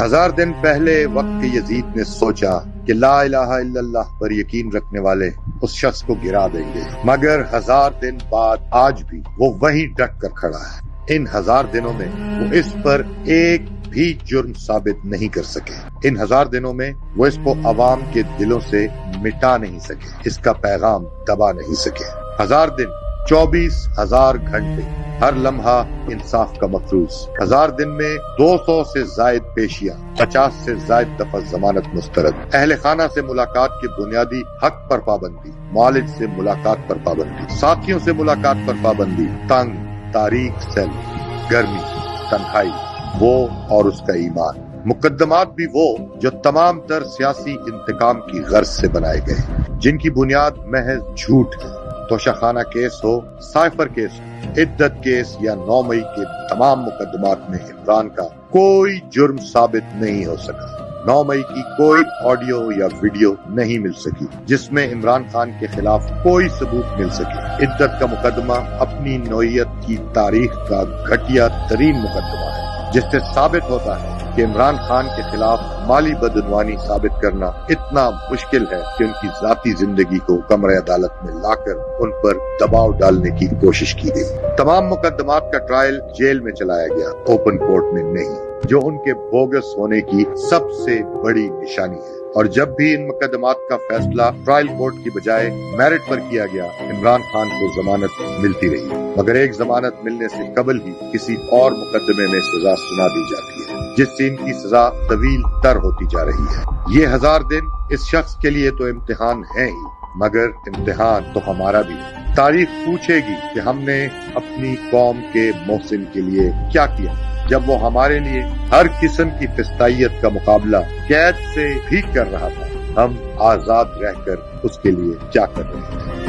1000 دن پہلے وقت یزید نے سوچا کہ لا الہ الا اللہ پر یقین رکھنے والے اس شخص کو گرا دیں گے، مگر 1000 دن بعد آج بھی وہ وہیں ڈٹ کر کھڑا ہے۔ ان 1000 دنوں میں وہ اس پر ایک بھی جرم ثابت نہیں کر سکے۔ ان 1000 دنوں میں وہ اس کو عوام کے دلوں سے مٹا نہیں سکے، اس کا پیغام دبا نہیں سکے۔ 1000 دن، 24,000 گھنٹے، ہر لمحہ انصاف کا مفروض۔ 1000 دن میں 200 سے زائد پیشیاں، 50 سے زائد دفعہ ضمانت مسترد، اہل خانہ سے ملاقات کے بنیادی حق پر پابندی، معالج سے ملاقات پر پابندی، ساتھیوں سے ملاقات پر پابندی، تنگ، تاریک سیل، گرمی، تنہائی، وہ اور اس کا ایمان۔ مقدمات بھی وہ جو تمام تر سیاسی انتقام کی غرض سے بنائے گئے، جن کی بنیاد محض جھوٹ ہے۔ توشہ خانہ کیس ہو، سائفر کیس ہو، عدت کیس یا 9 مئی کے تمام مقدمات میں عمران کا کوئی جرم ثابت نہیں ہو سکا۔ 9 مئی کی کوئی آڈیو یا ویڈیو نہیں مل سکی جس میں عمران خان کے خلاف کوئی ثبوت مل سکے۔ عدت کا مقدمہ اپنی نوعیت کی تاریخ کا گھٹیا ترین مقدمہ ہے، جس سے ثابت ہوتا ہے کہ عمران خان کے خلاف مالی بدعنوانی ثابت کرنا اتنا مشکل ہے کہ ان کی ذاتی زندگی کو کمرہ عدالت میں لا کر ان پر دباؤ ڈالنے کی کوشش کی گئی۔ تمام مقدمات کا ٹرائل جیل میں چلایا گیا، اوپن کورٹ میں نہیں، جو ان کے بوگس ہونے کی سب سے بڑی نشانی ہے۔ اور جب بھی ان مقدمات کا فیصلہ ٹرائل کورٹ کی بجائے میرٹ پر کیا گیا، عمران خان کو ضمانت ملتی رہی، مگر ایک ضمانت ملنے سے قبل ہی کسی اور مقدمے میں سزا سنا دی جاتی ہے، جس سے ان کی سزا طویل تر ہوتی جا رہی ہے۔ یہ 1000 دن اس شخص کے لیے تو امتحان ہے ہی، مگر امتحان تو ہمارا بھی ہے۔ تاریخ پوچھے گی کہ ہم نے اپنی قوم کے محسن کے لیے کیا کیا، جب وہ ہمارے لیے ہر قسم کی فستائیت کا مقابلہ قید سے بھی کر رہا تھا۔ ہم آزاد رہ کر اس کے لیے کیا کر رہے ہیں۔